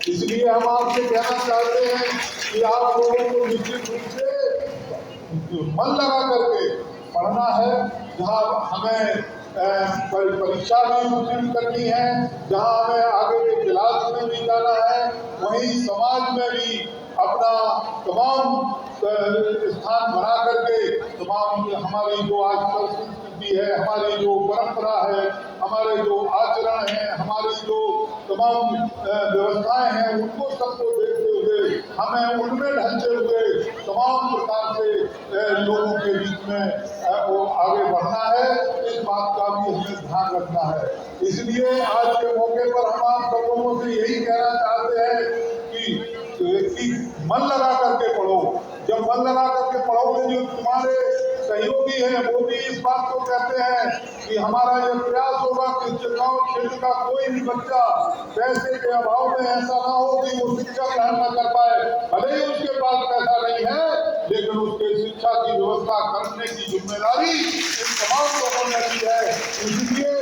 इसलिए हम आपसे कहना चाहते हैं कि आप लोगों को निश्चित रूप से मन लगा करके पढ़ना है। जहाँ हमें परीक्षा भी उत्तीर्ण करनी है, जहाँ हमें आगे के क्लास में भी जाना है, वहीं समाज में भी अपना तमाम स्थान बना करके तमाम हमारी जो आज संस्कृति है, हमारी जो परंपरा है, हमारे जो आचरण है, हमारी जो तमाम व्यवस्थाएं हैं, उनको सबको देखते हुए हमें उनमें ढलते हुए तमाम प्रकार से लोगों के बीच में वो आगे बढ़ना है। इस बात का भी हमें ध्यान रखना है। इसलिए आज के मौके पर हम आप सब लोगों से यही कहना चाहते हैं कि मन लगा करके पढ़ो। जब मन लगा करके पढ़ोगे, जो तुम्हारे सहयोगी हैं वो भी इस बात को कहते हैं कि हमारा यह प्रयास होगा कि गाँव क्षेत्र का कोई भी बच्चा पैसे के अभाव में ऐसा ना हो कि वो शिक्षा ग्रहण न कर पाए। भले ही उसके पास पैसा नहीं है, लेकिन उसके शिक्षा की व्यवस्था करने की जिम्मेदारी इन तमाम लोगों ने ली है। इसलिए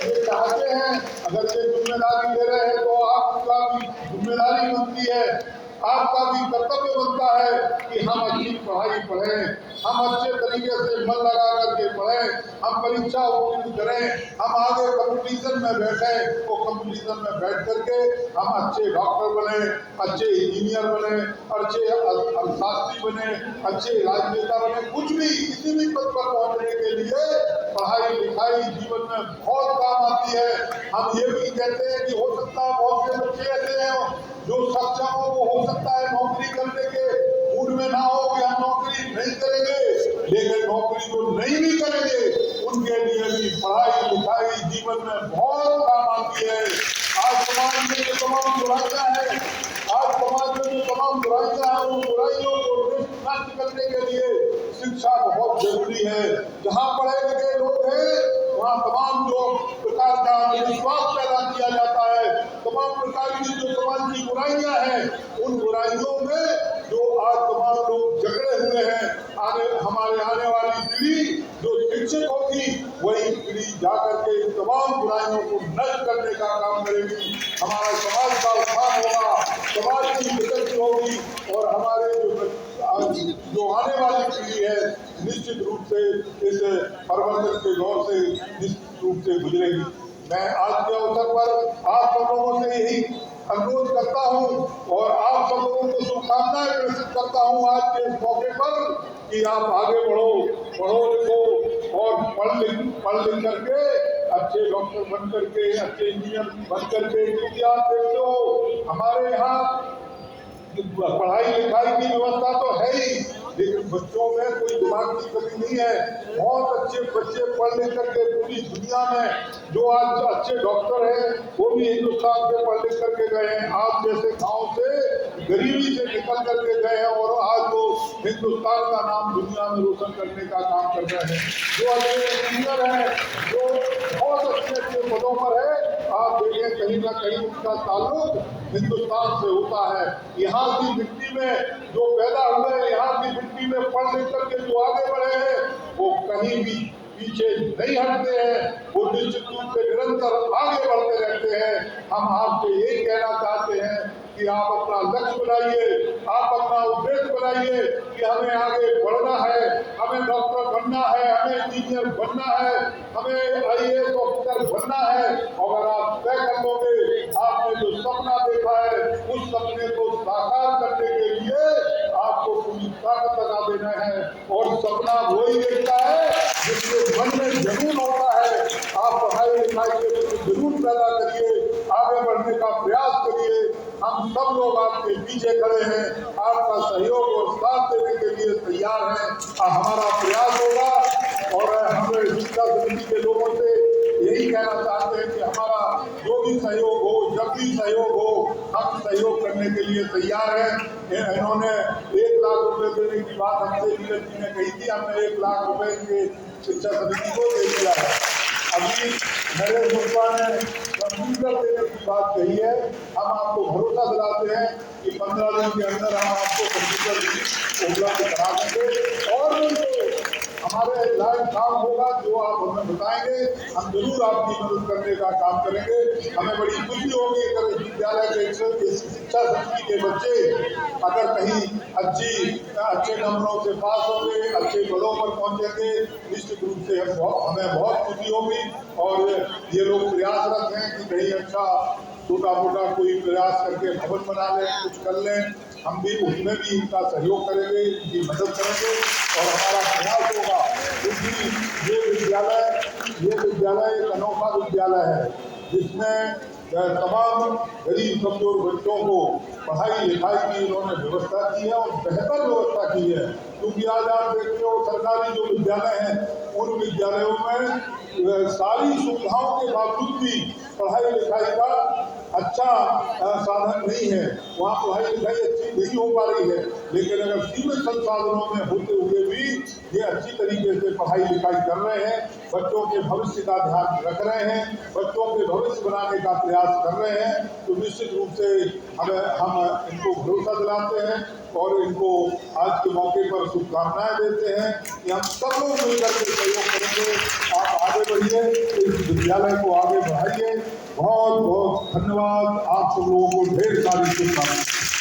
ये चाहते हैं, अगर ये जिम्मेदारी ले रहे हैं तो आपका भी जिम्मेदारी बनती है, आपका भी कर्तव्य बनता है कि हम अच्छी पढ़ाई पढ़ें, हम अच्छे तरीके से मन लगा करके पढ़ें, हम परीक्षा उत्तीर्ण करें, हम आगे कंपटीशन में बैठें, तो कंपटीशन में बैठ करके हम अच्छे डॉक्टर बने, अच्छे इंजीनियर बने, अच्छे अर्थशास्त्री बने, अच्छे राजनेता बने। कुछ भी किसी भी पद पर पहुंचने के लिए पढ़ाई लिखाई जीवन में बहुत काम आती है। हम ये भी कहते हैं कि हो सकता है बहुत से बच्चे ऐसे हैं जो सक्षम हो, वो हो सकता है नौकरी करने के मूड में ना हो कि हम नौकरी नहीं करेंगे, लेकिन नौकरी जो नहीं भी करेंगे उनके लिए भी पढ़ाई लिखाई जीवन में बहुत काम आती है। आज समाज में जो तमाम बुराइयां हैं, आज समाज में जो तमाम बुराइयां हैं, उन बुराइयों को नष्ट करने के लिए शिक्षा बहुत जरूरी है। जहाँ पढ़े लिखे लोग हैं वहाँ तमाम जो प्रकार का विश्वास पैदा किया जाता है, तमाम प्रकार की जो समाज की बुराइयां हैं, उन बुराइयों में जो आज तमाम लोग जकड़े हुए हैं, हमारे आने वाली पीढ़ी जो शिक्षित होगी वही पीढ़ी जाकर के तमाम बुराइयों को नष्ट करने का काम करेगी। हमारा समाज का उत्थान होगा, समाज की प्रगति होगी और हमारे जो आने वाली पीढ़ी है निश्चित रूप से इस परिवर्तन के दौर से निश्चित रूप से गुजरेगी। मैं आज के अवसर पर आप सब लोगों से यही अनुरोध करता हूं और आप सब लोगों को शुभकामनाएं प्रेषित करता हूं आज के इस मौके पर कि आप आगे बढ़ो, पढ़ो लिखो और पढ़ लिख करके अच्छे डॉक्टर बन करके, अच्छे इंजीनियर बन करके, क्योंकि आप देखते हो हमारे यहाँ पढ़ाई लिखाई की व्यवस्था तो है ही, लेकिन बच्चों में कोई दिमाग की कमी नहीं है। बहुत अच्छे बच्चे पढ़ लिख करके पूरी दुनिया में जो आज अच्छे डॉक्टर हैं वो भी हिंदुस्तान से पढ़ लिख करके गए हैं। आप जैसे गांव से गरीबी से निकल करके गए हैं और आज वो हिंदुस्तान का नाम दुनिया में रोशन करने का काम कर रहे हैं। जो अच्छे इंजीनियर हैं, जो बहुत अच्छे अच्छे पदों पर है, आप देखिए कहीं ना कहीं उनका ताल्लुक हिंदुस्तान से होता है। यहाँ की मिट्टी में जो पैदा हुए, यहाँ की मिट्टी में पढ़ लिख करके जो आगे बढ़े हैं, वो कहीं भी पीछे नहीं हटते हैं, वो निश्चित रूप से निरंतर आगे बढ़ते रहते हैं। हम आपसे यही कहना चाहते हैं कि आप अपना लक्ष्य बनाइए, आप अपना उद्देश्य बनाइए कि हमें आगे बढ़ना है, हमें डॉक्टर बनना है, हमें इंजीनियर बनना है, हमें IAS ऑफिसर बनना है। अगर आप तय कर लोगे, आपने जो सपना देखा है उस सपने को साकार करने के लिए आपको पूरी ताकत लगा देना है। और सपना वही देखता है जिसके मन में जुनून होता है। आप पढ़ाई लिखाई के जुनून पैदा करिए, आगे बढ़ने का प्रयास करिए। हम सब लोग आपके पीछे खड़े हैं, आपका सहयोग और साथ देने के लिए तैयार हैं। हमारा प्रयास होगा और हमें शिक्षा समिति के लोगों से यही कहना चाहते हैं कि हमारा जो भी सहयोग हो, जब भी सहयोग हो, हम सहयोग करने के लिए तैयार हैं। इन्होंने 1 लाख रुपए देने की बात हमसे नीरज जी ने कही थी, हमने 1 लाख रुपए के शिक्षा समिति को दे दिया है। अभी नरेश गुप्ता ने कंप्यूटर देने की बात कही है। हम आपको भरोसा दिलाते हैं कि 15 दिन के अंदर हम आपको कंप्यूटर उपलब्ध करा देंगे और हमारे लायक काम होगा जो आप हमें बताएंगे, हम जरूर आपकी मदद करने का काम करेंगे। हमें बड़ी खुशी होगी अगर इस विद्यालय के शिक्षा समिति के बच्चे अगर कहीं अच्छे नंबरों से पास होंगे, अच्छे पदों पर पहुंचेंगे, निश्चित रूप से हमें बहुत खुशी होगी। और ये लोग प्रयासरत हैं कि कहीं अच्छा छोटा मोटा कोई प्रयास करके भवन बना लें, कुछ कर लें, हम भी उसमें भी इनका सहयोग करेंगे, इनकी मदद करेंगे और हमारा प्रयास होगा। क्योंकि ये विद्यालय एक अनोखा विद्यालय है जिसमें तमाम गरीब कमजोर बच्चों को पढ़ाई लिखाई की इन्होंने व्यवस्था की है और बेहतर व्यवस्था की है। क्योंकि आज आप देखते हो सरकारी जो विद्यालय हैं उन विद्यालयों में सारी सुविधाओं के बावजूद भी पढ़ाई लिखाई का अच्छा साधन नहीं है, वहाँ पढ़ाई लिखाई अच्छी नहीं हो पा रही है। लेकिन अगर सीमित संसाधनों में होते हुए भी ये अच्छी तरीके से पढ़ाई लिखाई कर रहे हैं, बच्चों के भविष्य का ध्यान रख रहे हैं, बच्चों के भविष्य बनाने का प्रयास कर रहे हैं, तो निश्चित रूप से हम इनको भरोसा दिलाते हैं और इनको आज के मौके पर शुभकामनाएं देते हैं कि हम सब लोग मिलकर के सहयोग करेंगे। आप आगे बढ़िए, इस विद्यालय को आगे बढ़ाइए। बहुत बहुत धन्यवाद, आप सब लोगों को ढेर सारी शुभकामनाएं।